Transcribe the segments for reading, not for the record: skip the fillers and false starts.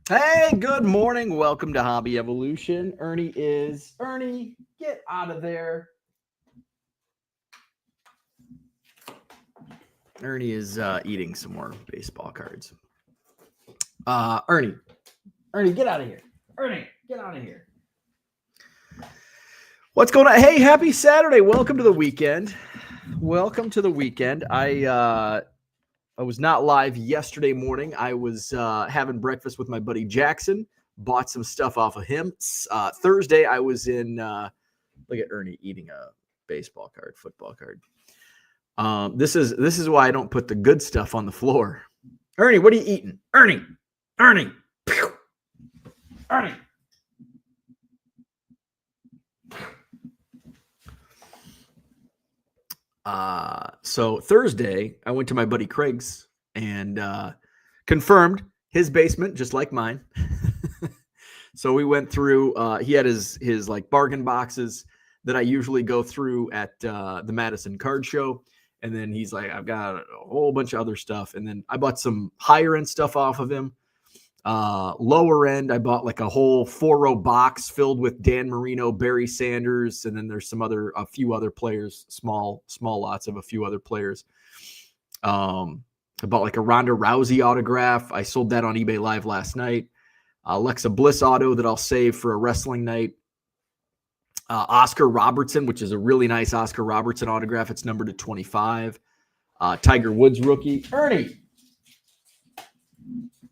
Hey, good morning. Welcome to Hobby Evolution. Ernie, get out of there. Ernie is eating some more baseball cards. Ernie, get out of here. Ernie, get out of here. What's going on? Hey, happy Saturday. Welcome to the weekend. Welcome to the weekend. I was not live yesterday morning. I was having breakfast with my buddy Jackson. Bought some stuff off of him. Thursday, I was in. Look at Ernie eating a baseball card, football card. This is why I don't put the good stuff on the floor. Ernie, what are you eating? Ernie, Pew! Ernie. So Thursday, I went to my buddy Craig's and confirmed his basement, just like mine. So we went through. He had his like bargain boxes that I usually go through at the Madison Card Show, and then he's like, I've got a whole bunch of other stuff, and then I bought some higher end stuff off of him. Lower end, I bought like a whole 4-row box filled with Dan Marino, Barry Sanders, and then there's a few other players, small lots of a few other players. I bought like a Ronda Rousey autograph. I sold that on eBay Live last night. Alexa Bliss auto that I'll save for a wrestling night. Oscar Robertson, which is a really nice Oscar Robertson autograph. It's numbered to 25. Tiger Woods rookie. Ernie.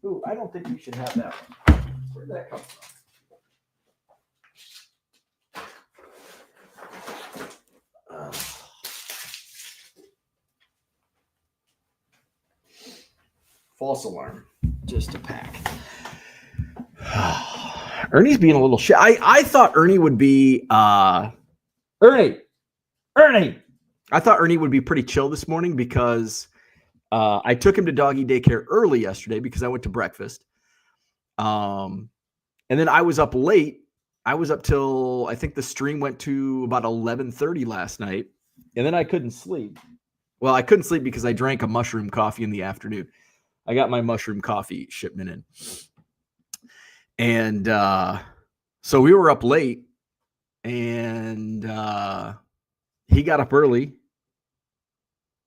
Ooh, I don't think you should have that one. Where did that come from? False alarm. Just a pack. Ernie's being a little shy. I thought Ernie would be Ernie. I thought Ernie would be pretty chill this morning because I took him to doggy daycare early yesterday because I went to breakfast. And then I was up late. I was up till I think the stream went to about 11:30 last night, and then I couldn't sleep. Well, I couldn't sleep because I drank a mushroom coffee in the afternoon. I got my mushroom coffee shipment in. And so we were up late, and he got up early,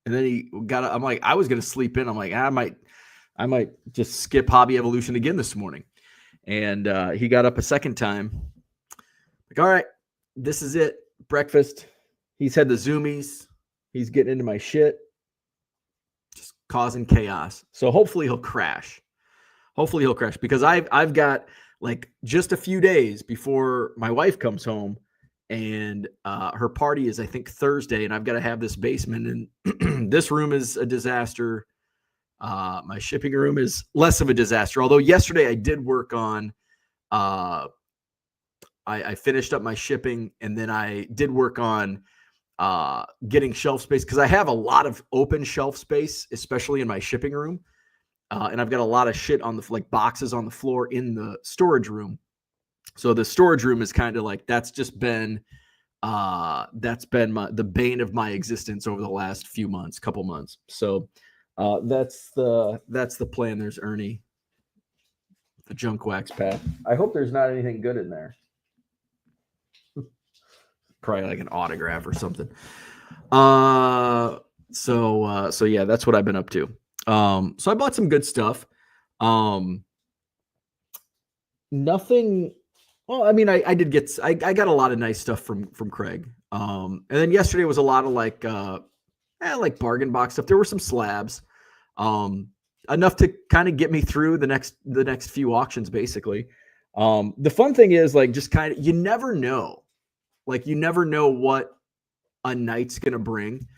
and then he got. I'm like, I was gonna sleep in. I'm like, I might just skip Hobby Evolution again this morning. And he got up a second time. Like, all right, this is it. Breakfast. He's had the zoomies. He's getting into my shit, just causing chaos. So hopefully he'll crash. Because I've got like just a few days before my wife comes home, and her party is I think Thursday, and I've got to have this basement, and this room is a disaster. My shipping room is less of a disaster. Although yesterday I did work on, I finished up my shipping, and then I did work on getting shelf space because I have a lot of open shelf space, especially in my shipping room. And I've got a lot of shit on the like boxes on the floor in the storage room. So the storage room is kind of like that's been the bane of my existence over the last couple months. So that's the plan. There's Ernie, the junk wax pack. I hope there's not anything good in there. Probably like an autograph or something. So yeah, that's what I've been up to. So I bought some good stuff. Nothing. Well, I mean, I got a lot of nice stuff from Craig. And then yesterday was a lot of like bargain box stuff. There were some slabs, enough to kind of get me through the next few auctions, basically. The fun thing is like just kind of you never know what a night's gonna bring.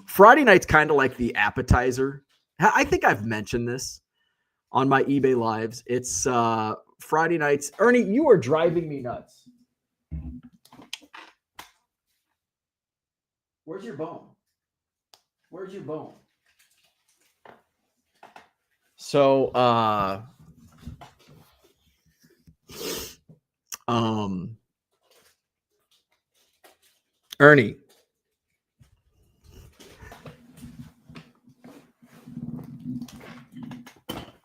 Friday night's kind of like the appetizer. I think I've mentioned this on my eBay lives. It's Friday nights. Ernie, you are driving me nuts. Where's your bone? So Ernie,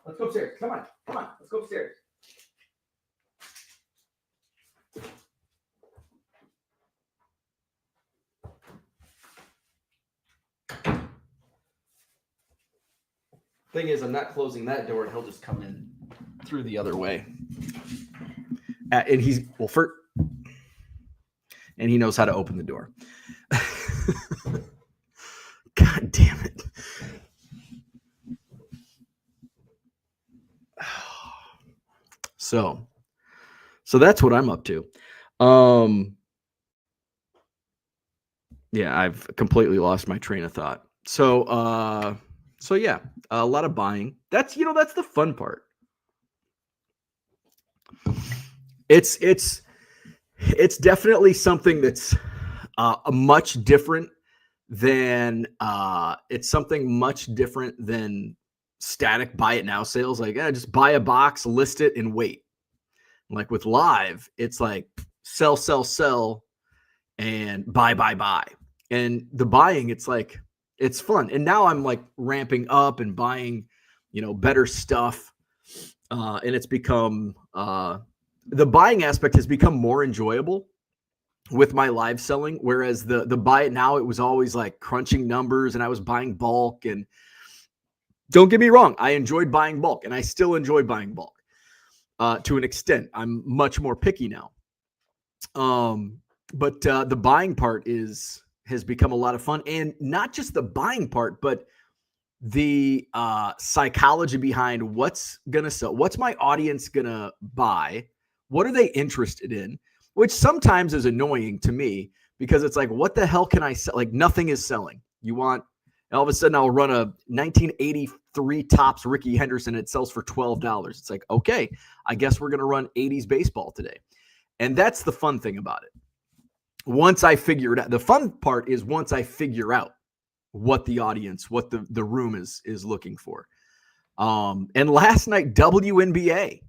let's Let's go upstairs. Come on. Let's go upstairs. Thing is, I'm not closing that door, and he'll just come in through the other way. And he knows how to open the door. God damn it. So that's what I'm up to. Yeah, I've completely lost my train of thought. So yeah, a lot of buying. That's the fun part. It's definitely something that's much different than static buy it now sales. Like, just buy a box, list it, and wait. Like with live, it's like sell, and buy. And the buying, it's like, it's fun. And now I'm like ramping up and buying, better stuff. And it's become, the buying aspect has become more enjoyable with my live selling. Whereas the buy it now, it was always like crunching numbers and I was buying bulk. And don't get me wrong, I enjoyed buying bulk and I still enjoy buying bulk to an extent. I'm much more picky now. But the buying part has become a lot of fun, and not just the buying part, but the psychology behind what's going to sell. What's my audience going to buy? What are they interested in? Which sometimes is annoying to me because it's like, what the hell can I sell? Like nothing is selling. All of a sudden I'll run a 1983 Topps Ricky Henderson. It sells for $12. It's like, okay, I guess we're going to run 80s baseball today. And that's the fun thing about it. Once I figure it out, the fun part is once I figure out what the audience, what the room is looking for. And last night, WNBA.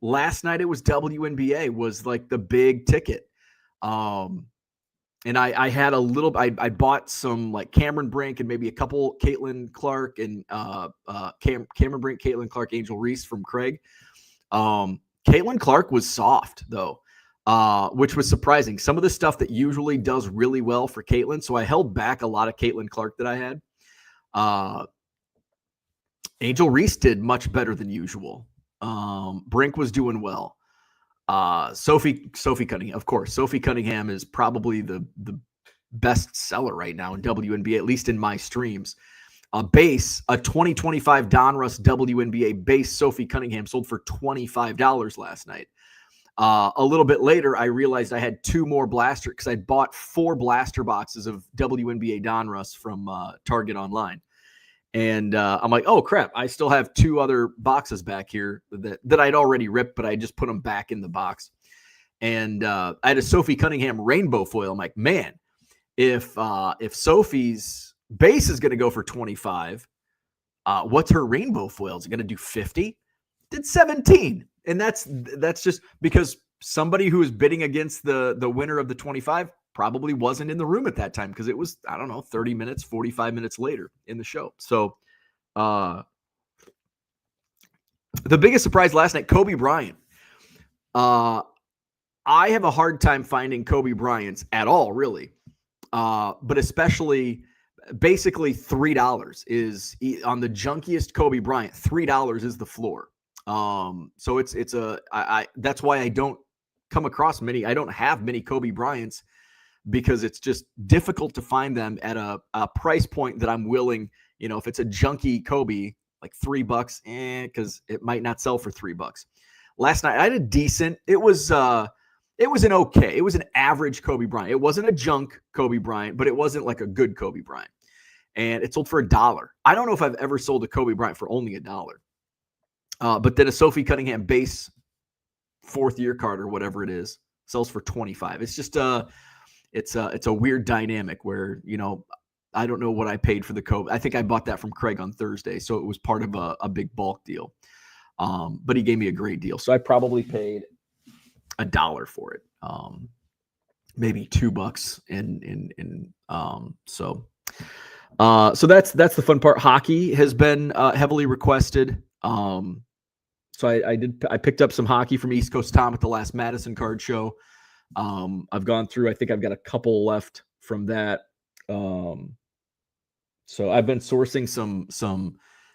Last night it was WNBA was like the big ticket. And I had a little, I bought some like Cameron Brink and maybe a couple Caitlin Clark and Cameron Brink, Caitlin Clark, Angel Reese from Craig. Caitlin Clark was soft though. Which was surprising. Some of the stuff that usually does really well for Caitlin. So I held back a lot of Caitlin Clark that I had. Angel Reese did much better than usual. Brink was doing well. Sophie Cunningham, of course. Sophie Cunningham is probably the best seller right now in WNBA, at least in my streams. A 2025 Donruss WNBA base Sophie Cunningham sold for $25 last night. A little bit later, I realized I had two more blaster because I bought 4 blaster boxes of WNBA Donruss from Target Online. And I'm like, oh, crap. I still have 2 other boxes back here that I'd already ripped, but I just put them back in the box. And I had a Sophie Cunningham rainbow foil. I'm like, man, if Sophie's base is going to go for 25, what's her rainbow foil? Is it going to do 50? Did 17. And that's just because somebody who was bidding against the winner of the 25 probably wasn't in the room at that time because it was, I don't know, 30 minutes, 45 minutes later in the show. So the biggest surprise last night, Kobe Bryant. I have a hard time finding Kobe Bryants at all, really. But especially basically $3 is on the junkiest Kobe Bryant. $3 is the floor. So that's why I don't come across many. I don't have many Kobe Bryants because it's just difficult to find them at a price point that I'm willing, if it's a junky Kobe, like $3, because it might not sell for $3. Last night I had a decent, it was an average Kobe Bryant. It wasn't a junk Kobe Bryant, but it wasn't like a good Kobe Bryant. And it sold for $1. I don't know if I've ever sold a Kobe Bryant for only $1. But then a Sophie Cunningham base 4th year card or whatever it is sells for $25. It's just it's a weird dynamic where, I don't know what I paid for the Kobe. I think I bought that from Craig on Thursday. So it was part of a big bulk deal. But he gave me a great deal. So I probably paid $1 for it. Maybe $2 so that's the fun part. Hockey has been heavily requested. So I picked up some hockey from East Coast Tom at the last Madison card show. I've gone through, I think I've got a couple left from that. So I've been sourcing some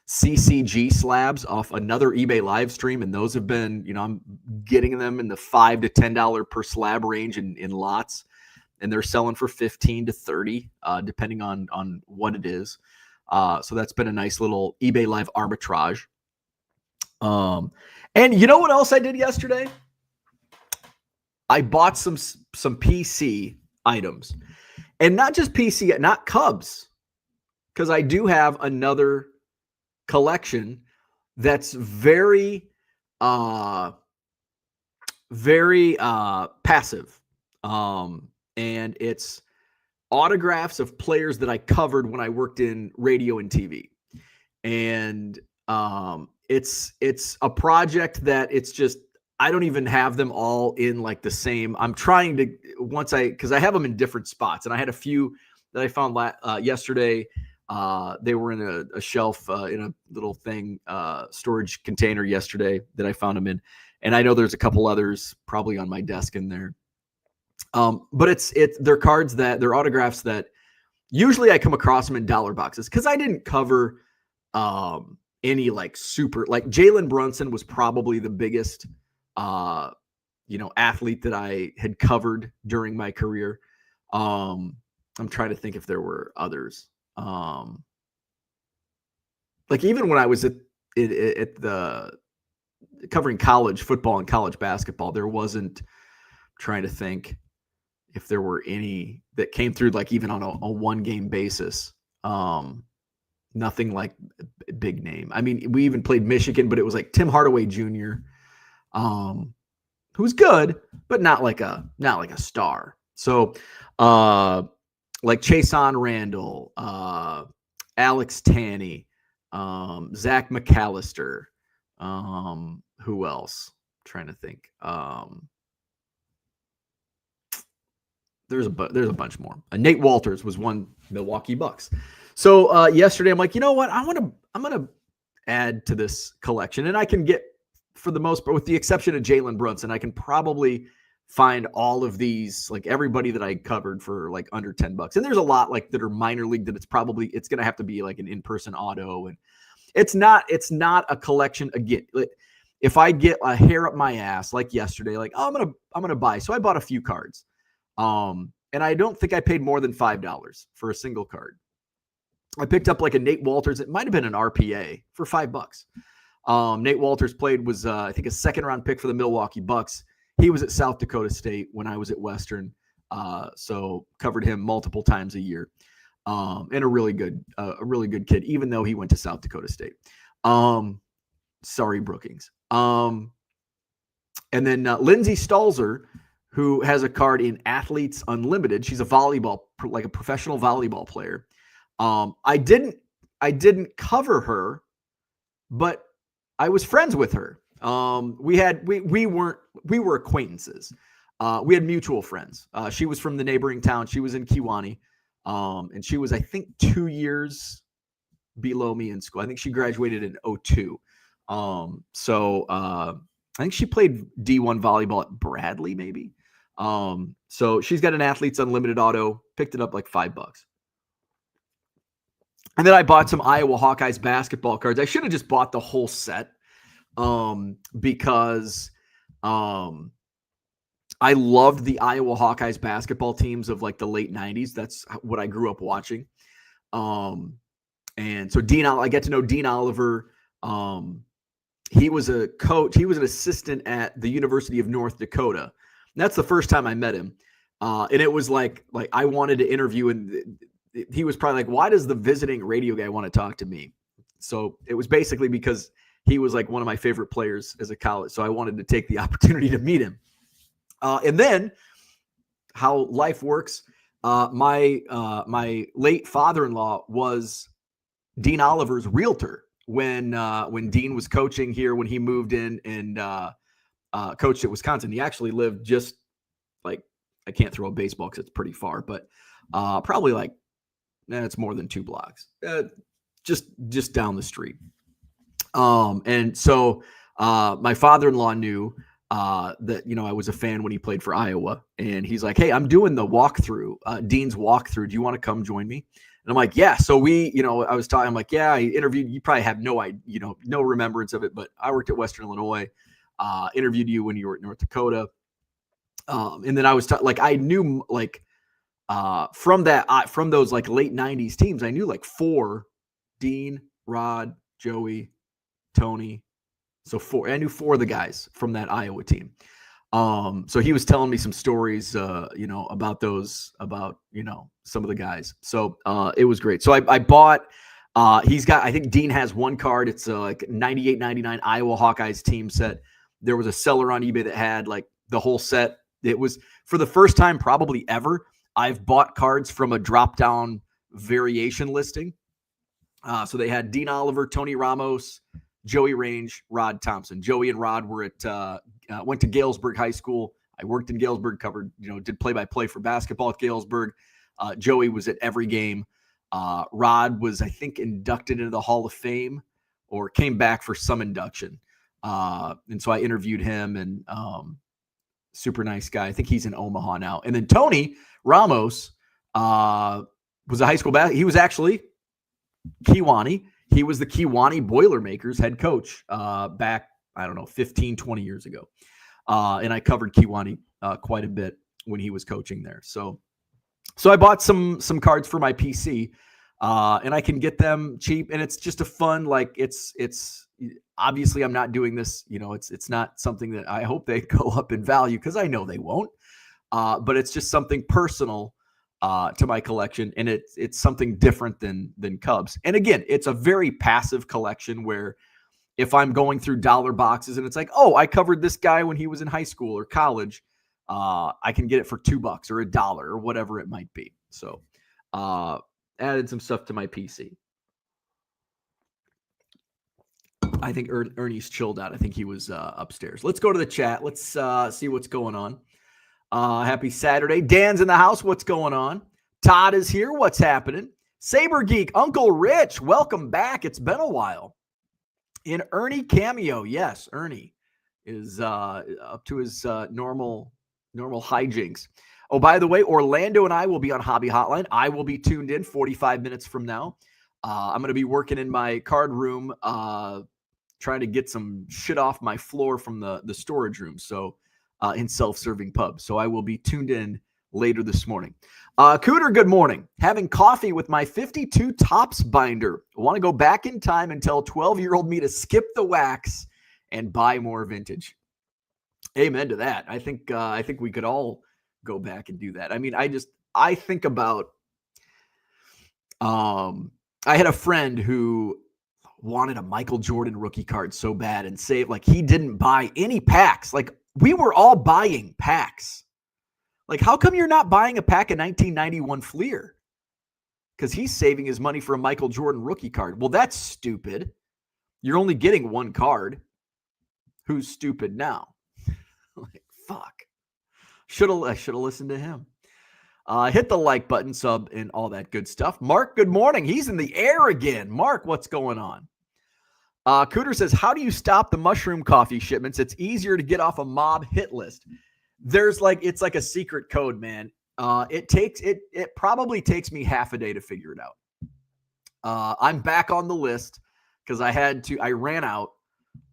CCG slabs off another eBay live stream, and those have been, I'm getting them in the $5 to $10 per slab range in lots, and they're selling for 15 to 30, depending on what it is. So that's been a nice little eBay live arbitrage. And you know what else I did yesterday? I bought some PC items, and not just PC, not Cubs, because I do have another collection that's very passive. And it's autographs of players that I covered when I worked in radio and TV. And it's a project that it's just, I don't even have them all in like the same. I'm trying to, because I have them in different spots, and I had a few that I found yesterday. They were in a shelf in a little thing, storage container yesterday that I found them in. And I know there's a couple others probably on my desk in there. But they're cards they're autographs that usually I come across them in dollar boxes, because I didn't cover any like super, like Jalen Brunson was probably the biggest athlete that I had covered during my career. I'm trying to think if there were others. Like even when I was at the covering college football and college basketball, there wasn't, trying to think if there were any that came through like even on a one game basis. Nothing like big name. I mean, we even played Michigan, but it was like Tim Hardaway Jr., who's good, but not like a star. So, like Chason Randall, Alex Tanney, Zach McAllister. Who else? I'm trying to think. There's a bunch more. Nate Walters was one, Milwaukee Bucks. So yesterday I'm like, you know what? I'm gonna add to this collection, and I can get, for the most part, with the exception of Jalen Brunson, I can probably find all of these, like everybody that I covered, for like under $10. And there's a lot like that are minor league that it's going to have to be like an in-person auto. And it's not a collection. Again, if I get a hair up my ass like yesterday, like, oh, I'm going to buy. So I bought a few cards. And I don't think I paid more than $5 for a single card. I picked up like a Nate Walters. It might've been an RPA for $5. Nate Walters was I think a second round pick for the Milwaukee Bucks. He was at South Dakota State when I was at Western. So covered him multiple times a year. And a really good kid, even though he went to South Dakota State. Sorry, Brookings. And then Lindsay Stalzer, who has a card in Athletes Unlimited. She's a professional volleyball player. I didn't cover her, but I was friends with her. We were acquaintances. We had mutual friends. She was from the neighboring town. She was in Kewanee. And she was, I think, 2 years below me in school. I think she graduated in 2002. I think she played D1 volleyball at Bradley, maybe. So she's got an Athletes Unlimited auto, picked it up like $5. And then I bought some Iowa Hawkeyes basketball cards. I should have just bought the whole set, because I loved the Iowa Hawkeyes basketball teams of like the late 90s. That's what I grew up watching. And so I get to know Dean Oliver. He was a coach. He was an assistant at the University of North Dakota. And that's the first time I met him. And it was like I wanted to interview, and he was probably like, why does the visiting radio guy want to talk to me? So it was basically because he was like one of my favorite players as a college. So I wanted to take the opportunity to meet him. And then how life works. My late father-in-law was Dean Oliver's realtor when Dean was coaching here, when he moved in and coached at Wisconsin. He actually lived just like, I can't throw a baseball because it's pretty far, but probably like, it's more than 2 blocks, just down the street. And so My father-in-law knew that, I was a fan when he played for Iowa. And he's like, hey, I'm doing the walkthrough, Dean's walkthrough. Do you want to come join me? And I'm like, yeah. So I was talking, I'm like, yeah, I interviewed, you probably have no idea, no remembrance of it, but I worked at Western Illinois, interviewed you when you were at North Dakota. And then I was I knew from those like late 90s teams, I knew like 4: Dean, Rod, Joey, Tony. So 4, I knew 4 of the guys from that Iowa team. So he was telling me some stories, about some of the guys. So it was great. So I bought, I think Dean has one card. It's like 98-99 Iowa Hawkeyes team set. There was a seller on eBay that had like the whole set. It was for the first time probably ever I've bought cards from a drop-down variation listing. So they had Dean Oliver, Tony Ramos, Joey Range, Rod Thompson. Joey and Rod were went to Galesburg High School. I worked in Galesburg, covered, did play-by-play for basketball at Galesburg. Joey was at every game. Rod was, I think, inducted into the Hall of Fame or came back for some induction. And so I interviewed him, and super nice guy. I think he's in Omaha now. And then Tony Ramos was a high school he was actually Kewanee. He was the Kewanee Boilermakers head coach back, 15, 20 years ago. And I covered Kewanee quite a bit when he was coaching there. So I bought some cards for my PC, and I can get them cheap. And it's just a fun, it's obviously I'm not doing this, it's not something that I hope they go up in value, because I know they won't. But it's just something personal to my collection, and it's something different than Cubs. And again, it's a very passive collection where if I'm going through dollar boxes and it's like, oh, I covered this guy when he was in high school or college, I can get it for $2 or $1 or whatever it might be. So added some stuff to my PC. I think Ernie's chilled out. I think he was upstairs. Let's go to the chat. Let's see what's going on. Happy Saturday. Dan's in the house. What's going on? Todd is here. What's happening? Saber Geek, Uncle Rich, welcome back. It's been a while. In Ernie cameo, yes, Ernie is up to his normal hijinks. Oh, by the way, Orlando and I will be on Hobby Hotline. I will be tuned in 45 minutes from now. I'm going to be working in my card room, trying to get some shit off my floor from the storage room. So in self-serving pub. So I will be tuned in later this morning. Cooter, good morning. Having coffee with my 52 Topps binder. I want to go back in time and tell 12-year-old me to skip the wax and buy more vintage. Amen to that. I think we could all go back and do that. I mean, I think about, I had a friend who wanted a Michael Jordan rookie card so bad and saved, he didn't buy any packs. We were all buying packs. How come you're not buying a pack of 1991 Fleer? Because he's saving his money for a Michael Jordan rookie card. Well, that's stupid. You're only getting one card. Who's stupid now? Fuck. I should have listened to him. Hit the like button, sub, and all that good stuff. Mark, good morning. He's in the air again. Mark, what's going on? Cooter says, how do you stop the mushroom coffee shipments? It's easier to get off a mob hit list. There's it's like a secret code, man. It probably takes me half a day to figure it out. I'm back on the list because I ran out.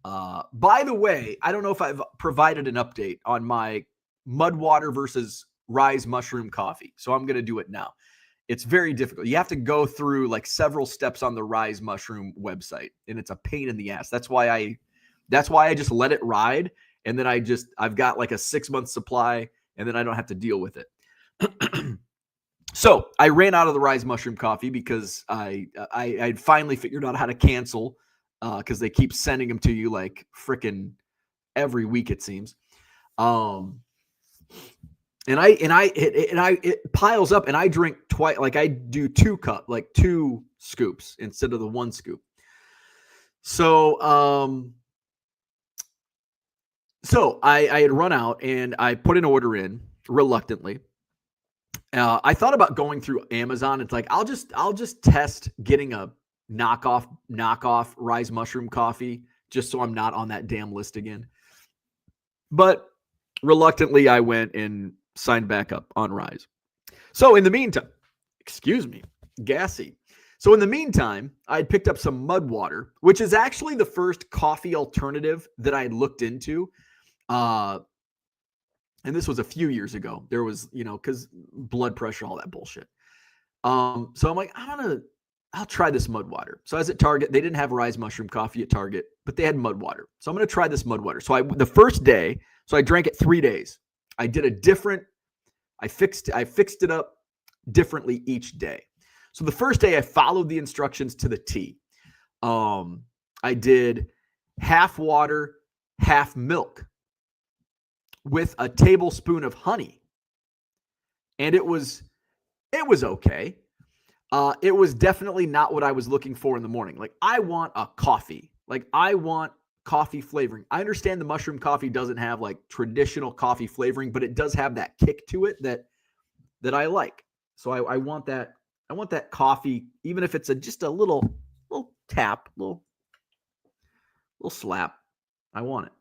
By the way, I don't know if I've provided an update on my Mudwater versus Rise mushroom coffee. So I'm going to do it now. It's very difficult. You have to go through several steps on the Rise mushroom website, and it's a pain in the ass. That's why I just let it ride. And then I've got a 6-month supply, and then I don't have to deal with it. So I ran out of the Rise mushroom coffee because I'd finally figured out how to cancel, because they keep sending them to you freaking every week, it seems. And it piles up, and I drink twice. I do 2 cups, 2 scoops instead of the 1 scoop. So, I had run out, and I put an order in reluctantly. I thought about going through Amazon. It's I'll just test getting a knockoff Rise mushroom coffee just so I'm not on that damn list again. But reluctantly, I went and signed back up on Rise. So in the meantime, excuse me, gassy. So in the meantime, I had picked up some mud water, which is actually the first coffee alternative that I had looked into. And this was a few years ago. There was, because blood pressure, all that bullshit. So I'm like, I'll try this mud water. So I was at Target. They didn't have Rise Mushroom Coffee at Target, but they had mud water. So I'm going to try this mud water. So the first day, so I drank it 3 days. I did I fixed it up differently each day. So the first day I followed the instructions to the T. I did half water, half milk with a tablespoon of honey. And it was okay. It was definitely not what I was looking for in the morning. Like, I want a coffee. Like, I want coffee flavoring. I understand the mushroom coffee doesn't have like traditional coffee flavoring, but it does have that kick to it that I like. So I want that. I want that coffee, even if it's just a little tap, little slap. I want it.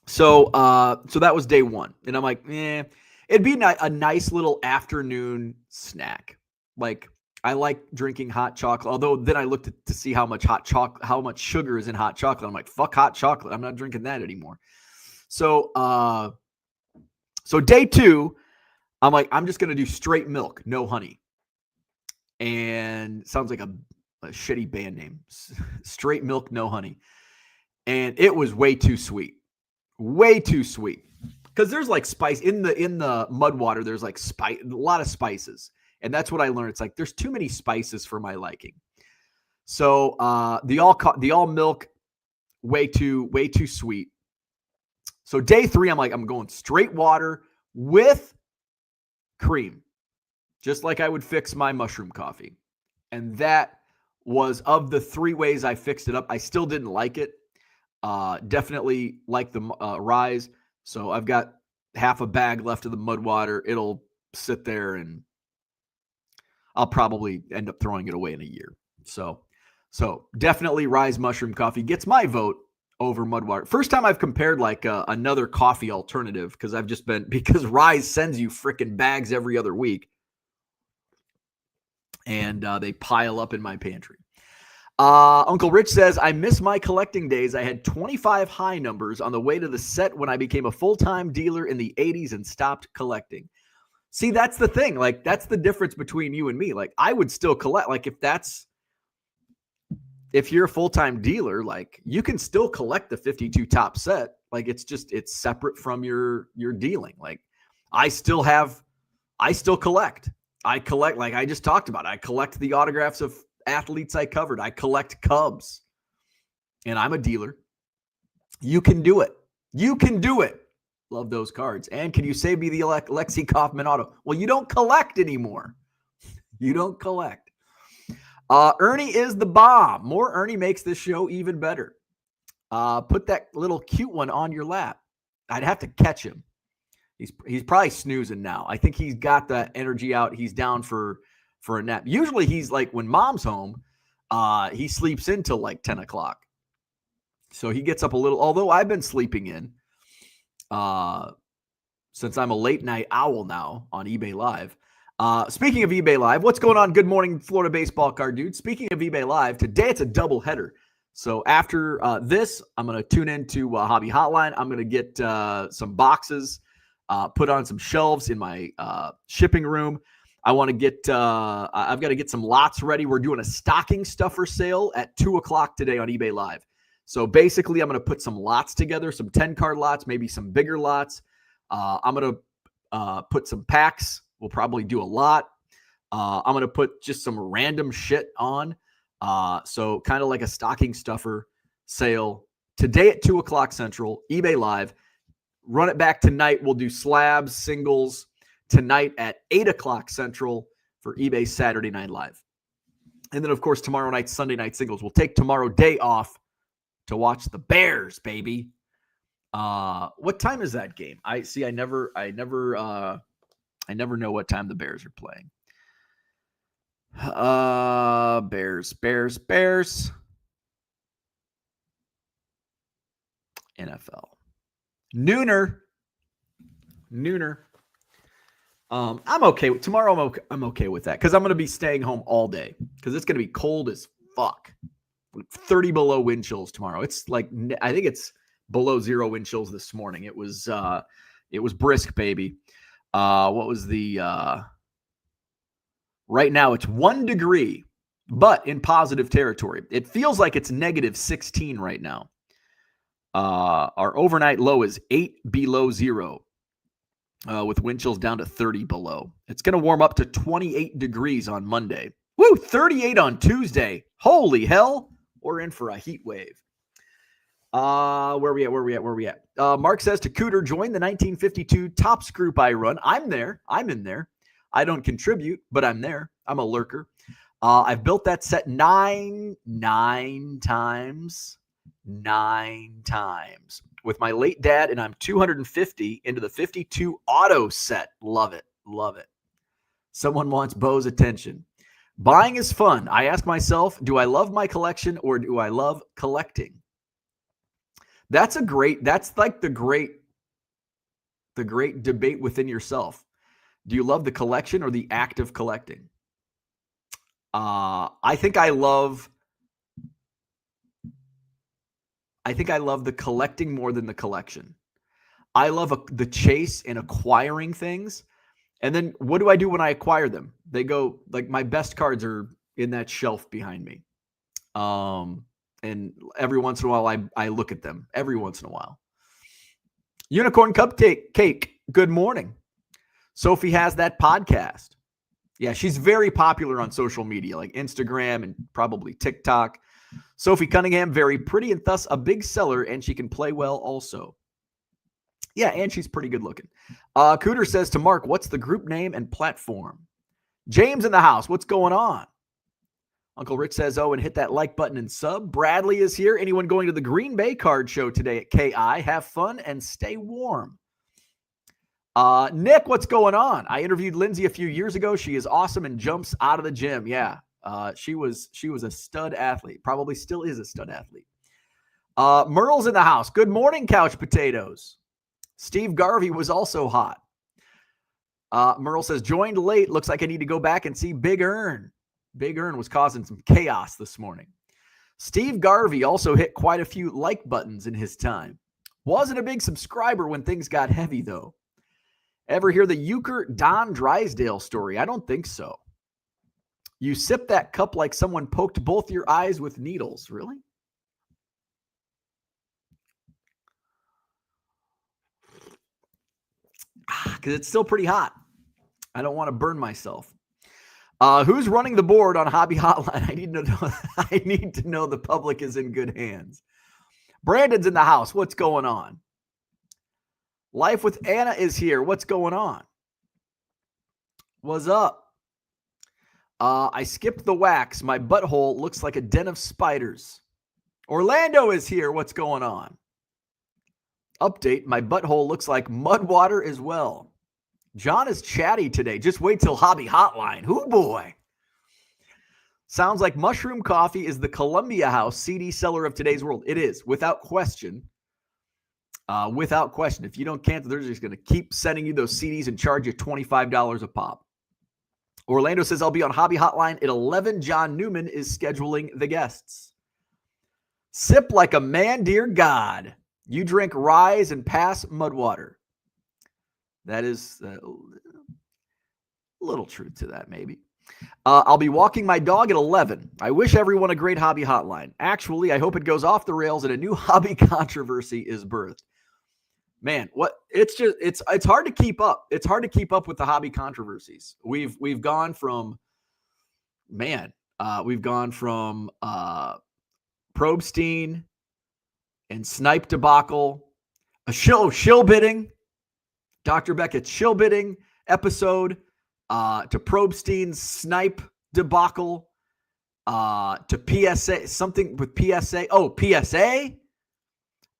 So that was day one, and I'm like, it'd be a nice little afternoon snack. Like, I like drinking hot chocolate. Although then I looked to see how much sugar is in hot chocolate. I'm like, fuck hot chocolate. I'm not drinking that anymore. So day two, I'm like, I'm just gonna do straight milk, no honey. And sounds like a shitty band name. Straight milk, no honey. And it was way too sweet. Way too sweet. Because there's like spice in the mud water. There's like a lot of spices. And that's what I learned. It's like there's too many spices for my liking. So the all milk, way too sweet. So day three, I'm like, I'm going straight water with cream, just like I would fix my mushroom coffee. And that was, of the 3 ways I fixed it up, I still didn't like it. Definitely like the Rise. So I've got half a bag left of the mud water. It'll sit there and I'll probably end up throwing it away in a year. So definitely Rise Mushroom Coffee gets my vote over mud water. First time I've compared like another coffee alternative, because Rise sends you freaking bags every other week. And they pile up in my pantry. Uncle Rich says, I miss my collecting days. I had 25 high numbers on the way to the set when I became a full-time dealer in the 80s and stopped collecting. See, that's the thing. Like, that's the difference between you and me. Like, I would still collect. Like, if you're a full-time dealer, like, you can still collect the 52 top set. Like, it's separate from your dealing. Like, I still collect. I collect, like I just talked about, I collect the autographs of athletes I covered. I collect Cubs. And I'm a dealer. You can do it. You can do it. Love those cards. And can you save me the Lexi Kaufman auto? Well, you don't collect anymore. You don't collect. Ernie is the bomb. More Ernie makes this show even better. Put that little cute one on your lap. I'd have to catch him. He's probably snoozing now. I think he's got that energy out. He's down for a nap. Usually he's like, when mom's home, he sleeps in till like 10 o'clock. So he gets up a little, although I've been sleeping in since I'm a late night owl now on eBay Live. Speaking of eBay Live, what's going on? Good morning, Florida baseball card dude. Speaking of eBay Live, today it's a double header. So after this, I'm going to tune into Hobby Hotline. I'm going to get some boxes, put on some shelves in my shipping room. I want to get, I've got to get some lots ready. We're doing a stocking stuffer sale at 2:00 today on eBay Live. So basically, I'm going to put some lots together, some 10-card lots, maybe some bigger lots. I'm going to put some packs. We'll probably do a lot. I'm going to put just some random shit on. So kind of like a stocking stuffer sale today at 2:00 Central, eBay Live. Run it back tonight. We'll do slabs, singles tonight at 8:00 Central for eBay Saturday Night Live. And then, of course, tomorrow night, Sunday night singles. We'll take tomorrow day off to watch the Bears, baby. What time is that game? I never know what time the Bears are playing. Bears. NFL. Nooner. I'm okay. Tomorrow I'm okay with that because I'm going to be staying home all day because it's going to be cold as fuck. 30 below wind chills tomorrow. It's like, I think it's below 0 wind chills this morning. It was brisk, baby. What was the right now it's 1 degree, but in positive territory. It feels like it's negative 16 right now. Our overnight low is 8 below 0. With wind chills down to 30 below. It's going to warm up to 28 degrees on Monday. Woo, 38 on Tuesday. Holy hell. We're in for a heat wave. Where we at? Mark says to Cooter, join the 1952 Tops group I run. I'm there. I'm in there. I don't contribute, but I'm there. I'm a lurker. I've built that set nine times. 9 times with my late dad, and I'm 250 into the 52 auto set. Love it. Someone wants Bo's attention. Buying is fun. I ask myself, do I love my collection or do I love collecting? That's like the great debate within yourself. Do you love the collection or the act of collecting? I think I love the collecting more than the collection. I love the chase in acquiring things. And then what do I do when I acquire them? They go, like, my best cards are in that shelf behind me. And every once in a while, I look at them. Every once in a while. Unicorn Cupcake, good morning. Sophie has that podcast. Yeah, she's very popular on social media, like Instagram and probably TikTok. Sophie Cunningham, very pretty and thus a big seller, and she can play well also. Yeah, and she's pretty good looking. Cooter says to Mark, what's the group name and platform? James in the house, what's going on? Uncle Rich says, and hit that like button and sub. Bradley is here. Anyone going to the Green Bay card show today at KI? Have fun and stay warm. Nick, what's going on? I interviewed Lindsay a few years ago. She is awesome and jumps out of the gym. Yeah. She was a stud athlete. Probably still is a stud athlete. Merle's in the house. Good morning, couch potatoes. Steve Garvey was also hot. Merle says, joined late. Looks like I need to go back and see Big Earn. Big Earn was causing some chaos this morning. Steve Garvey also hit quite a few like buttons in his time. Wasn't a big subscriber when things got heavy, though. Ever hear the Euchre Don Drysdale story? I don't think so. You sip that cup like someone poked both your eyes with needles. Really? Because it's still pretty hot. I don't want to burn myself. Who's running the board on Hobby Hotline? I need to know the public is in good hands. Brandon's in the house. What's going on? Life with Anna is here. What's going on? What's up? I skipped the wax. My butthole looks like a den of spiders. Orlando is here. What's going on? Update. My butthole looks like mud water as well. John is chatty today. Just wait till Hobby Hotline. Hoo boy. Sounds like Mushroom Coffee is the Columbia House CD seller of today's world. It is, without question. Without question. If you don't cancel, they're just going to keep sending you those CDs and charge you $25 a pop. Orlando says, I'll be on Hobby Hotline at 11. John Newman is scheduling the guests. Sip like a man, dear God. You drink Rise and pass Mudwater. That is a little truth to that, maybe. I'll be walking my dog at 11. I wish everyone a great Hobby Hotline. Actually, I hope it goes off the rails and a new hobby controversy is birthed. Man, it's hard to keep up. It's hard to keep up with the hobby controversies. We've gone from Probstein and Snipe debacle, a shill bidding, Dr. Beckett's shill bidding episode, to Probstein's Snipe debacle, to PSA, something with PSA. Oh, PSA.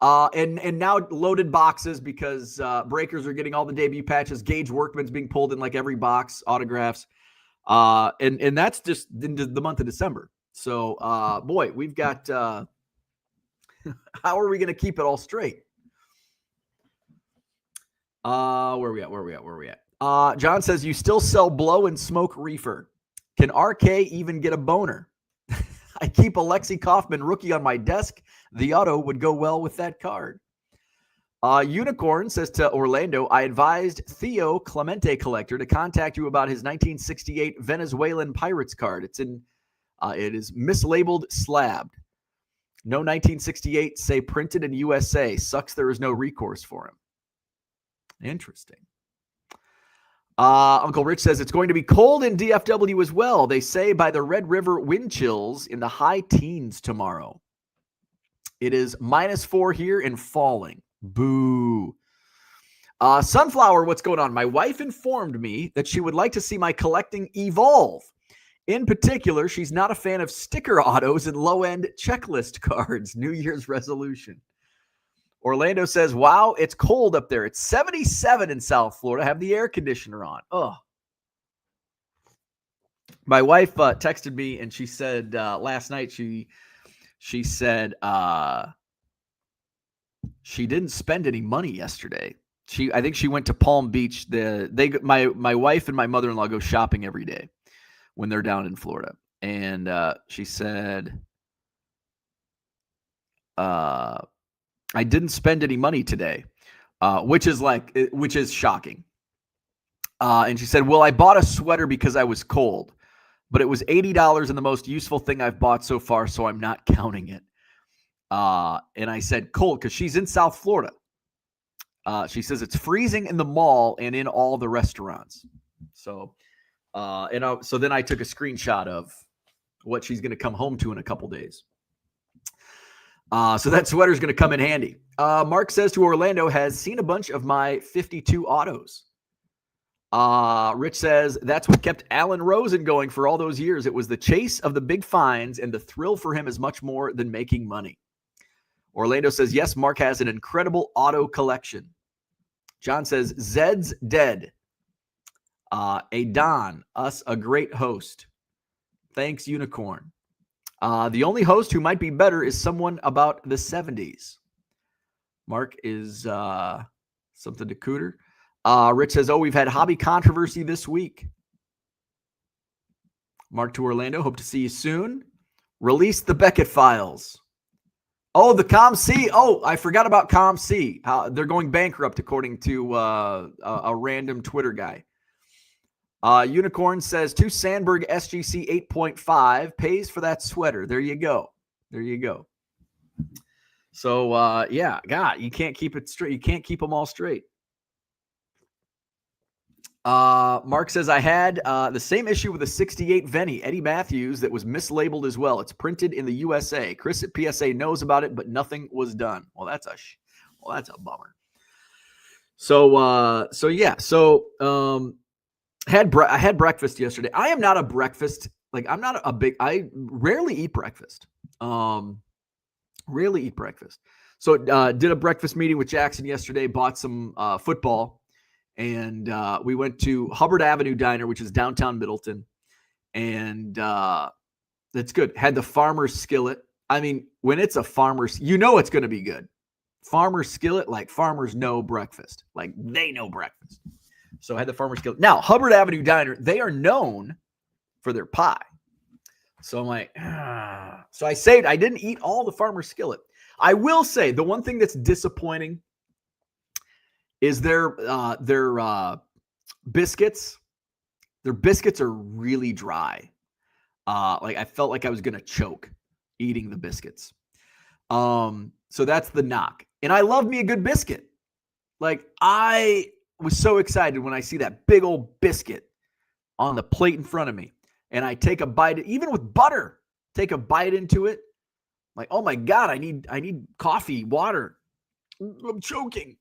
And now loaded boxes because breakers are getting all the debut patches. Gage Workman's being pulled in like every box, autographs. And that's just into the month of December. So, boy, we've got How are we going to keep it all straight? Where are we at? John says, you still sell blow and smoke reefer. Can RK even get a boner? I keep a Lexi Kaufman rookie on my desk. The auto would go well with that card. Unicorn says to Orlando, I advised Theo Clemente Collector to contact you about his 1968 Venezuelan Pirates card. It is mislabeled slabbed. No 1968, say printed in USA. Sucks there is no recourse for him. Interesting. Uncle Rich says it's going to be cold in DFW as well. They say by the Red River wind chills in the high teens tomorrow. It is -4 here and falling. Boo. Sunflower, what's going on? My wife informed me that she would like to see my collecting evolve. In particular, she's not a fan of sticker autos and low-end checklist cards. New Year's resolution. Orlando says, wow, it's cold up there. It's 77 in South Florida. Have the air conditioner on. Oh. My wife texted me and she said last night she said she didn't spend any money yesterday. I think she went to Palm Beach. My wife and my mother-in-law go shopping every day when they're down in Florida. And she said, I didn't spend any money today, which is shocking. And she said, well, I bought a sweater because I was cold, but it was $80 and the most useful thing I've bought so far, so I'm not counting it. And I said cold because she's in South Florida. She says it's freezing in the mall and in all the restaurants. So, so then I took a screenshot of what she's going to come home to in a couple days. So that sweater is going to come in handy. Mark says to Orlando, has seen a bunch of my 52 autos. Rich says that's what kept Alan Rosen going for all those years. It was the chase of the big finds, and the thrill for him is much more than making money. Orlando says, yes, Mark has an incredible auto collection. John says, Zed's dead. A Don, us a great host. Thanks, Unicorn. The only host who might be better is someone about the 70s. Mark is something to Cooter. Rich says, we've had hobby controversy this week. Mark to Orlando, hope to see you soon. Release the Beckett files. Oh, the ComC. Oh, I forgot about ComC. They're going bankrupt, according to a random Twitter guy. Unicorn says, to Sandberg SGC 8.5 pays for that sweater. There you go. So, yeah, God, you can't keep it straight. You can't keep them all straight. Mark says, I had the same issue with the 68 Venny, Eddie Matthews, that was mislabeled as well. It's printed in the USA. Chris at PSA knows about it, but nothing was done. Well, that's a bummer. So yeah. So, I had breakfast yesterday. I am not a breakfast. I rarely eat breakfast. So, did a breakfast meeting with Jackson yesterday, bought some, football. And we went to Hubbard Avenue Diner, which is downtown Middleton. And that's good. Had the farmer's skillet. I mean, when it's a farmer's, it's going to be good. Farmer's skillet, like farmers know breakfast. Like they know breakfast. So I had the farmer's skillet. Now, Hubbard Avenue Diner, they are known for their pie. So I'm like, So I saved. I didn't eat all the farmer's skillet. I will say the one thing that's disappointing is their biscuits. Their biscuits are really dry. I felt like I was going to choke eating the biscuits. So that's the knock. And I love me a good biscuit. Like, I was so excited when I see that big old biscuit on the plate in front of me. And I take a bite, even with butter, take a bite into it. Like, oh my God, I need coffee, water. I'm choking.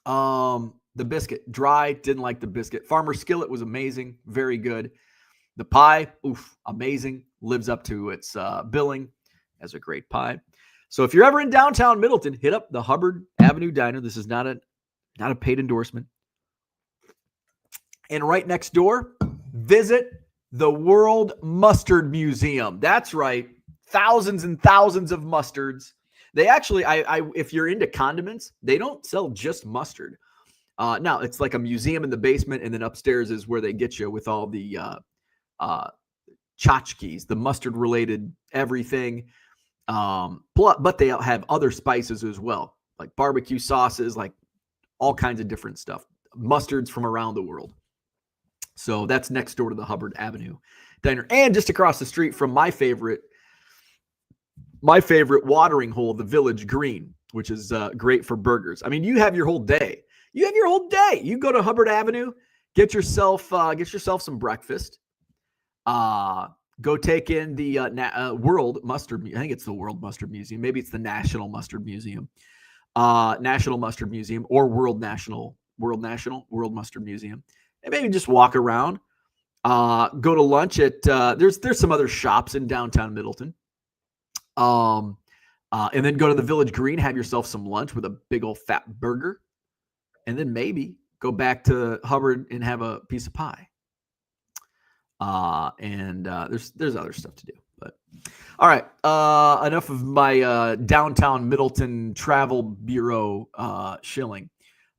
The biscuit, dry, didn't like the biscuit. Farmer's skillet was amazing, very good. The pie, amazing, lives up to its billing as a great pie. So if you're ever in downtown Middleton, hit up the Hubbard Avenue Diner. This is not a paid endorsement. And right next door, visit the World Mustard Museum. That's right, thousands and thousands of mustards. They actually, if you're into condiments, they don't sell just mustard. Now it's like a museum in the basement, and then upstairs is where they get you with all the tchotchkes, the mustard related everything. But they have other spices as well, like barbecue sauces, like all kinds of different stuff, mustards from around the world. So that's next door to the Hubbard Avenue Diner, and just across the street from my favorite watering hole, the Village Green, which is great for burgers. I mean, you have your whole day. You go to Hubbard Avenue, get yourself some breakfast. Go take in the World Mustard. I think it's the World Mustard Museum. Maybe it's the National Mustard Museum. National Mustard Museum or World Mustard Museum. And maybe just walk around. Go to lunch at there's some other shops in downtown Middleton. And then go to the Village Green, have yourself some lunch with a big old fat burger, and then maybe go back to Hubbard and have a piece of pie. And there's other stuff to do, but all right. Enough of my downtown Middleton Travel Bureau shilling.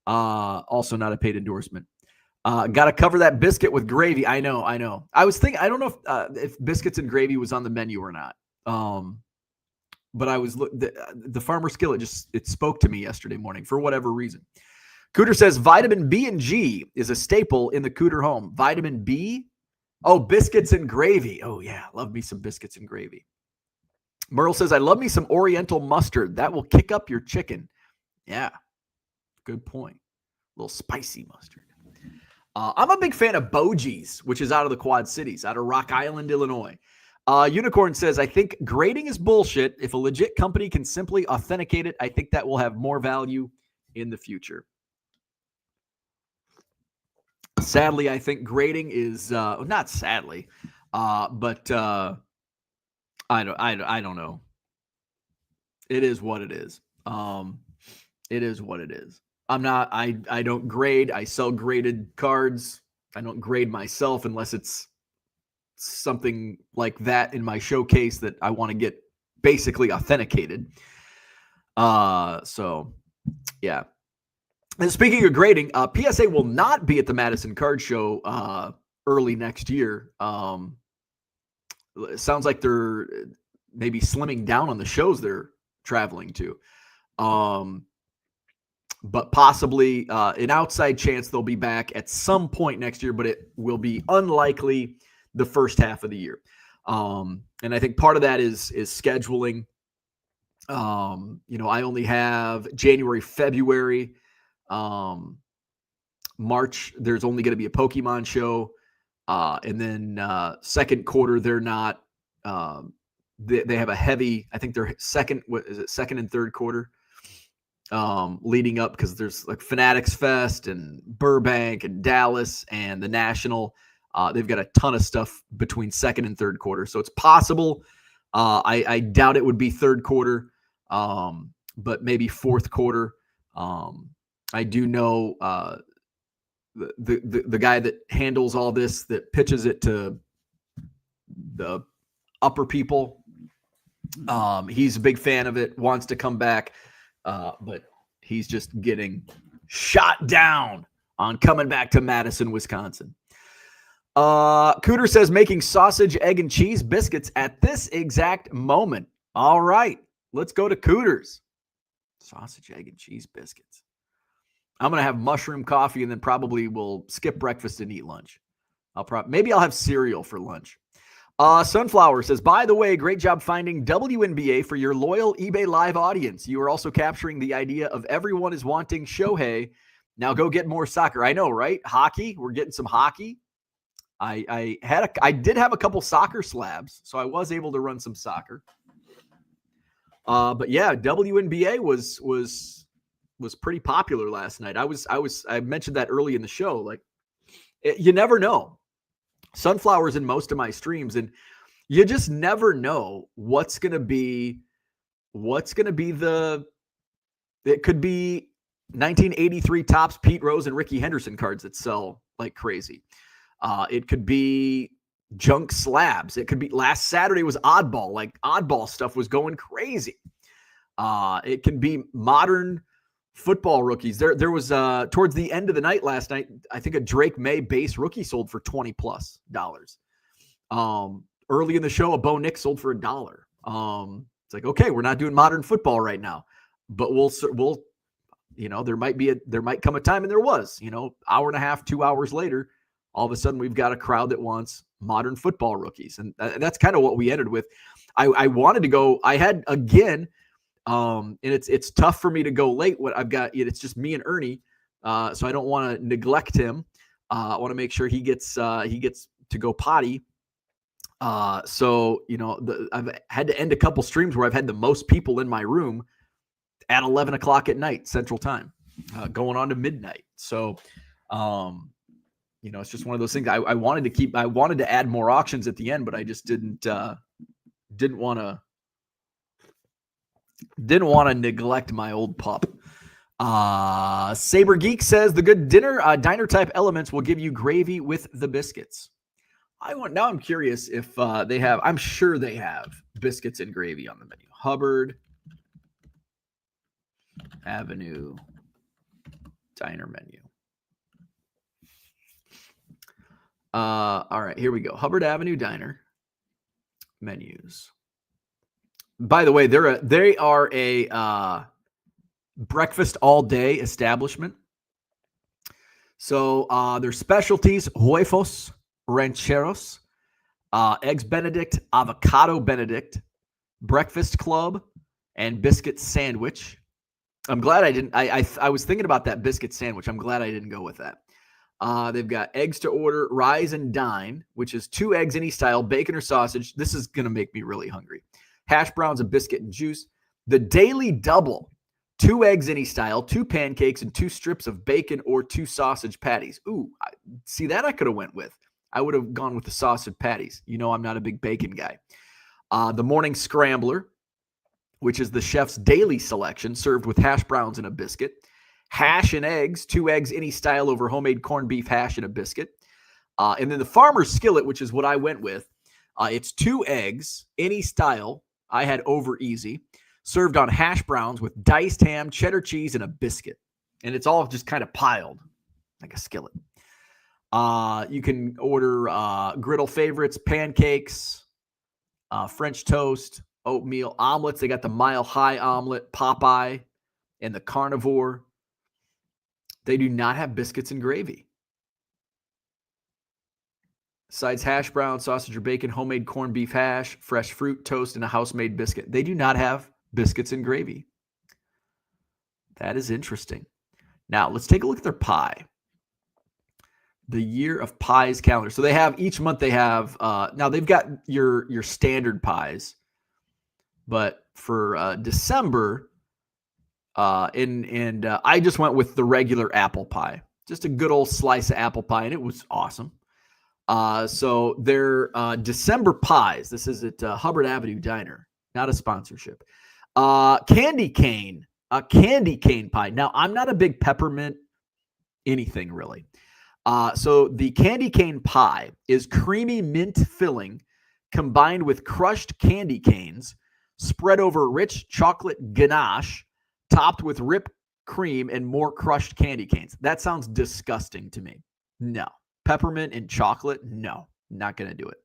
Also not a paid endorsement. Got to cover that biscuit with gravy. I know. I was thinking, I don't know if biscuits and gravy was on the menu or not. But I was the Farmer Skillet it spoke to me yesterday morning for whatever reason. Cooter says vitamin B and G is a staple in the Cooter home. Vitamin B. Oh, biscuits and gravy. Oh yeah, love me some biscuits and gravy. Merle says I love me some Oriental mustard. That will kick up your chicken. Yeah, good point. A little spicy mustard. I'm a big fan of Bogies, which is out of the Quad Cities, out of Rock Island, Illinois. Unicorn says, I think grading is bullshit. If a legit company can simply authenticate it, I think that will have more value in the future. Sadly, I think grading is not sadly, but I don't know. It is what it is. It is what it is. I don't grade. I sell graded cards. I don't grade myself unless it's something like that in my showcase that I want to get basically authenticated. So yeah. And speaking of grading, PSA will not be at the Madison Card Show early next year. It sounds like they're maybe slimming down on the shows they're traveling to. But possibly an outside chance they'll be back at some point next year, but it will be unlikely the first half of the year. And I think part of that is scheduling. I only have January, February, March. There's only going to be a Pokemon show. And then second quarter, they're not, they have a heavy, I think they're second and third quarter, leading up because there's like Fanatics Fest and Burbank and Dallas and the National. They've got a ton of stuff between second and third quarter. So it's possible. I doubt it would be third quarter, but maybe fourth quarter. I do know the guy that handles all this, that pitches it to the upper people. He's a big fan of it, wants to come back, but he's just getting shot down on coming back to Madison, Wisconsin. Cooter says making sausage, egg, and cheese biscuits at this exact moment. All right, let's go to Cooter's. Sausage, egg, and cheese biscuits. I'm going to have mushroom coffee and then probably will skip breakfast and eat lunch. Maybe I'll have cereal for lunch. Sunflower says, by the way, great job finding WNBA for your loyal eBay Live audience. You are also capturing the idea of everyone is wanting Shohei. Now go get more soccer. I know, right? Hockey. We're getting some hockey. I did have a couple soccer slabs, so I was able to run some soccer. But yeah, WNBA was pretty popular last night. I mentioned that early in the show. Like, you never know. Sunflower's in most of my streams, and you just never know what's going to be it could be 1983 Topps Pete Rose and Ricky Henderson cards that sell like crazy. It could be junk slabs. It could be last Saturday was oddball. Like oddball stuff was going crazy. It can be modern football rookies. There was towards the end of the night last night, I think a Drake May base rookie sold for $20+. Early in the show, a Bo Nix sold for $1. It's like, okay, we're not doing modern football right now, but we'll there might come a time, and there was, hour and a half, 2 hours later, all of a sudden we've got a crowd that wants modern football rookies. And that's kind of what we ended with. I wanted to go, I had again, and it's tough for me to go late. What I've got, it's just me and Ernie. So I don't want to neglect him. I want to make sure he gets to go potty. So, I've had to end a couple streams where I've had the most people in my room at 11 o'clock at night, Central Time, going on to midnight. So, it's just one of those things. I wanted to add more auctions at the end, but I just didn't want to neglect my old pup. Saber Geek says the good diner type elements will give you gravy with the biscuits. Now I'm curious if they have. I'm sure they have biscuits and gravy on the menu. Hubbard Avenue diner menu. All right, here we go. Hubbard Avenue diner menus. By the way, they are a breakfast all day establishment. So their specialties: huevos rancheros, eggs Benedict, avocado Benedict, breakfast club, and biscuit sandwich. I'm glad I didn't. I was thinking about that biscuit sandwich. I'm glad I didn't go with that. They've got eggs to order, rise and dine, which is 2 eggs any style, bacon or sausage. This is going to make me really hungry. Hash browns, a biscuit, and juice. The daily double, 2 eggs any style, 2 pancakes, and 2 strips of bacon or 2 sausage patties. Ooh, see that I could have went with. I would have gone with the sausage patties. I'm not a big bacon guy. The morning scrambler, which is the chef's daily selection, served with hash browns and a biscuit. Hash and eggs, 2 eggs any style over homemade corned beef hash and a biscuit. And then the farmer's skillet, which is what I went with. It's 2 eggs, any style. I had over easy, served on hash browns with diced ham, cheddar cheese, and a biscuit. And it's all just kind of piled like a skillet. You can order griddle favorites, pancakes, French toast, oatmeal, omelets. They got the Mile High omelet, Popeye, and the carnivore. They do not have biscuits and gravy. Besides hash brown, sausage or bacon, homemade corned beef hash, fresh fruit, toast, and a house-made biscuit. They do not have biscuits and gravy. That is interesting. Now, let's take a look at their pie. The Year of Pies calendar. So they have, each month they have, now they've got your standard pies, but for December, I just went with the regular apple pie, just a good old slice of apple pie, and it was awesome. So their December pies, this is at Hubbard Avenue Diner, not a sponsorship. Candy cane, a candy cane pie. Now, I'm not a big peppermint anything really. So the candy cane pie is creamy mint filling combined with crushed candy canes spread over rich chocolate ganache topped with whipped cream and more crushed candy canes. That sounds disgusting to me. No. Peppermint and chocolate? No. Not going to do it.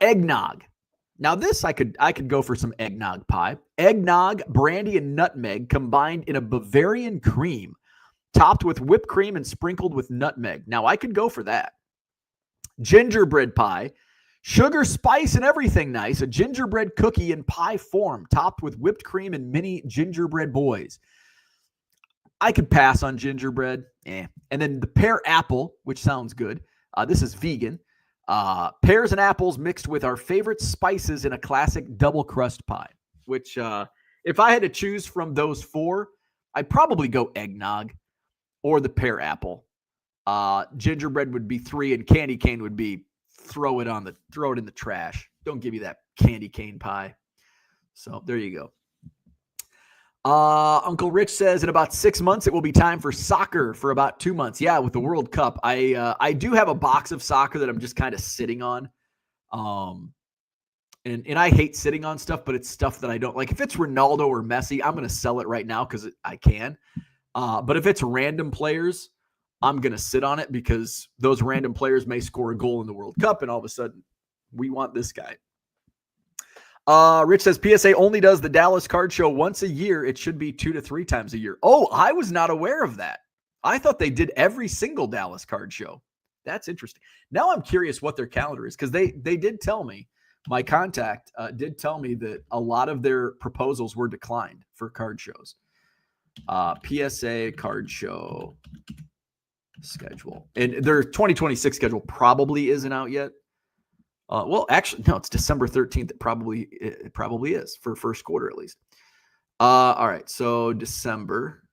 Eggnog. Now this I could go for some eggnog pie. Eggnog, brandy, and nutmeg combined in a Bavarian cream topped with whipped cream and sprinkled with nutmeg. Now, I could go for that. Gingerbread pie, sugar, spice, and everything nice. A gingerbread cookie in pie form, topped with whipped cream and mini gingerbread boys. I could pass on gingerbread. And then the pear apple, which sounds good. This is vegan. Pears and apples mixed with our favorite spices in a classic double crust pie, which if I had to choose from those 4, I'd probably go eggnog or the pear apple. Gingerbread would be 3, and candy cane would be throw it in the trash. Don't give me that candy cane pie. So there you go. Uncle Rich says in about 6 months, it will be time for soccer for about 2 months. Yeah, with the World Cup. I do have a box of soccer that I'm just kind of sitting on. And I hate sitting on stuff, but it's stuff that I don't like. If it's Ronaldo or Messi, I'm going to sell it right now because I can. But if it's random players, I'm going to sit on it because those random players may score a goal in the World Cup, and all of a sudden, we want this guy. Rich says PSA only does the Dallas card show once a year. It should be 2 to 3 times a year. Oh, I was not aware of that. I thought they did every single Dallas card show. That's interesting. Now I'm curious what their calendar is because they did tell me. My contact did tell me that a lot of their proposals were declined for card shows. PSA card show schedule. And their 2026 schedule probably isn't out yet. Well, actually, no, it's December 13th. It probably is for first quarter at least. All right, so December.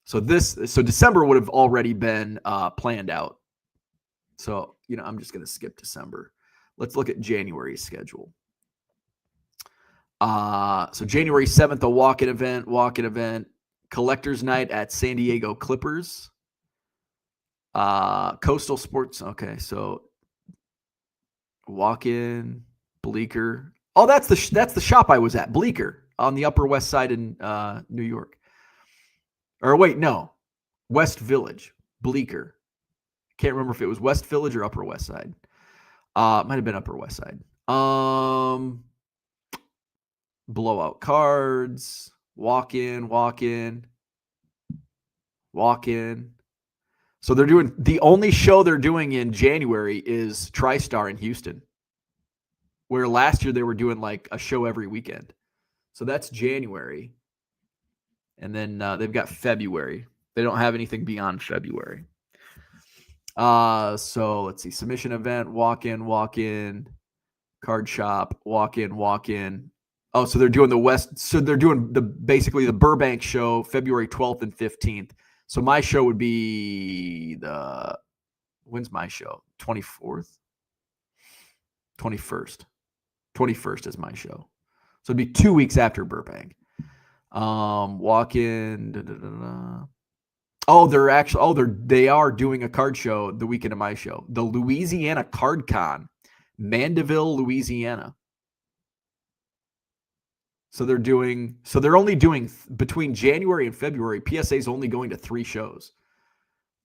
So December would have already been planned out. So, I'm just going to skip December. Let's look at January's schedule. So January 7th, a walk-in event, Collectors Night at San Diego Clippers. Coastal Sports. Okay, so walk-in, Bleecker. Oh, that's the shop I was at, Bleecker, on the Upper West Side in New York. Or wait, no, West Village, Bleecker. Can't remember if it was West Village or Upper West Side. Might have been Upper West Side. Blowout cards, walk-in. So they're doing, the only show they're doing in January is TriStar in Houston, where last year they were doing like a show every weekend. So that's January. And then they've got February. They don't have anything beyond February. So let's see, submission event, walk-in, card shop, walk-in. Oh, so they're doing they're doing basically the Burbank show, February 12th and 15th. So my show would be when's my show? 24th? 21st. 21st is my show. So it'd be 2 weeks after Burbank. Walk-in, they are doing a card show the weekend of my show. The Louisiana Card Con, Mandeville, Louisiana. So they're only doing between January and February. PSA is only going to 3 shows.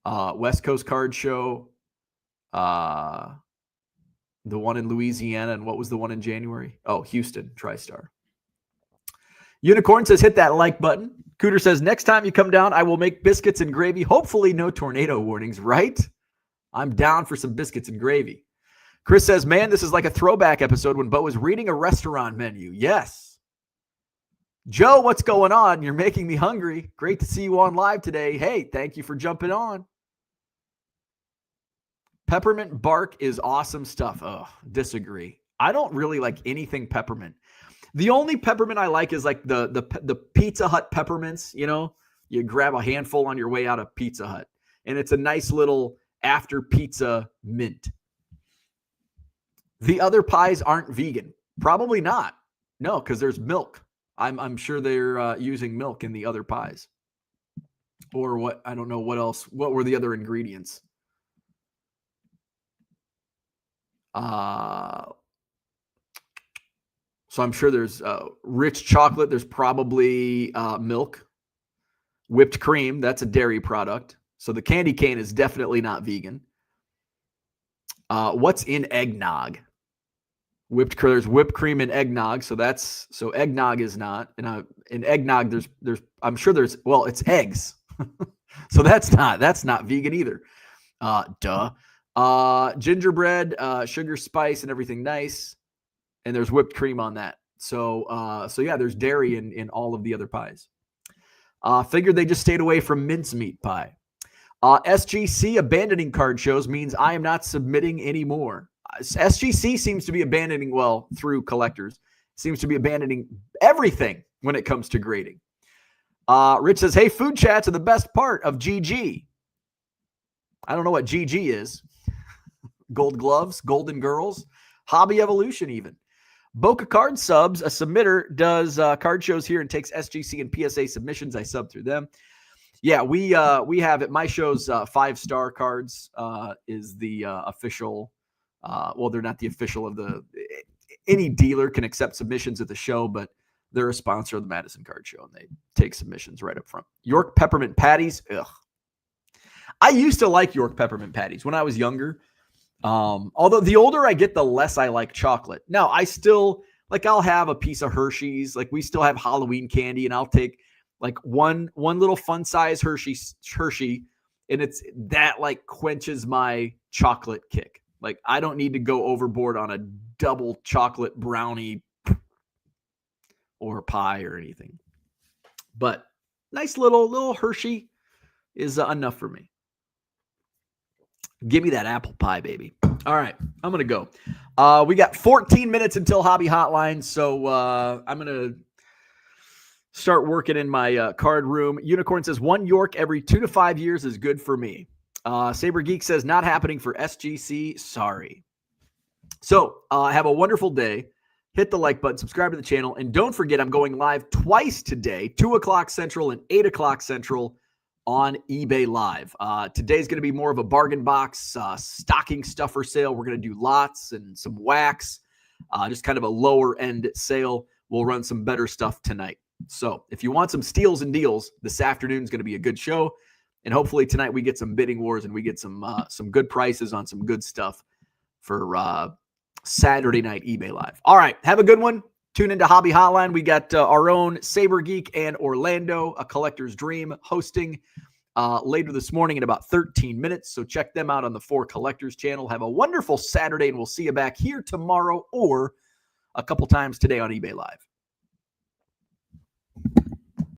West Coast Card Show, the one in Louisiana, and what was the one in January? Oh, Houston, TriStar. Unicorn says, hit that like button. Cooter says, next time you come down, I will make biscuits and gravy. Hopefully no tornado warnings, right? I'm down for some biscuits and gravy. Chris says, man, this is like a throwback episode when Bo was reading a restaurant menu. Yes. Joe, what's going on? You're making me hungry. Great to see you on live today. Hey, thank you for jumping on. Peppermint bark is awesome stuff. Oh, disagree. I don't really like anything peppermint. The only peppermint I like is like the Pizza Hut peppermints. You grab a handful on your way out of Pizza Hut, and it's a nice little after pizza mint. The other pies aren't vegan. Probably not. No, because there's milk. I'm sure they're using milk in the other pies. Or what? I don't know what else. What were the other ingredients? So I'm sure there's rich chocolate. There's probably milk, whipped cream. That's a dairy product. So the candy cane is definitely not vegan. What's in eggnog? There's whipped cream and eggnog. So eggnog is not. And in eggnog, there's I'm sure there's, well, it's eggs. So that's not vegan either. Gingerbread, sugar, spice, and everything nice. And there's whipped cream on that. So yeah, there's dairy in all of the other pies. Figured they just stayed away from mincemeat pie. SGC abandoning card shows means I am not submitting anymore. SGC seems to be abandoning, well, through collectors, seems to be abandoning everything when it comes to grading. Rich says, hey, food chats are the best part of GG. I don't know what GG is. Gold gloves, golden girls, hobby evolution even. Boca Card Subs, a submitter, does card shows here and takes SGC and PSA submissions. I sub through them. Yeah, we have it. My show's 5-star cards is the official. Well, they're not the official of the. any dealer can accept submissions at the show, but they're a sponsor of the Madison Card Show, and they take submissions right up front. York peppermint patties. Ugh. I used to like York peppermint patties when I was younger. Although the older I get, the less I like chocolate. Now, I still, like, I'll have a piece of Hershey's. Like, we still have Halloween candy, and I'll take, like, one little fun-size Hershey, and it's that, like, quenches my chocolate kick. Like, I don't need to go overboard on a double chocolate brownie or pie or anything. But nice little Hershey is enough for me. Give me that apple pie, baby. All right, I'm going to go. We got 14 minutes until Hobby Hotline, so I'm going to start working in my card room. Unicorn says 1 York every 2 to 5 years is good for me. Saber Geek says not happening for SGC. Sorry. So have a wonderful day. Hit the like button, subscribe to the channel, and don't forget I'm going live twice today, 2 o'clock Central and 8 o'clock Central on eBay Live. Today's going to be more of a bargain box, stocking stuffer sale. We're going to do lots and some wax, just kind of a lower end sale. We'll run some better stuff tonight. So if you want some steals and deals, this afternoon is going to be a good show. And hopefully tonight we get some bidding wars and we get some good prices on some good stuff for Saturday night eBay Live. All right, have a good one. Tune into Hobby Hotline. We got our own Saber Geek and Orlando, A Collector's Dream, hosting later this morning in about 13 minutes. So check them out on the 4 Collectors channel. Have a wonderful Saturday, and we'll see you back here tomorrow or a couple times today on eBay Live.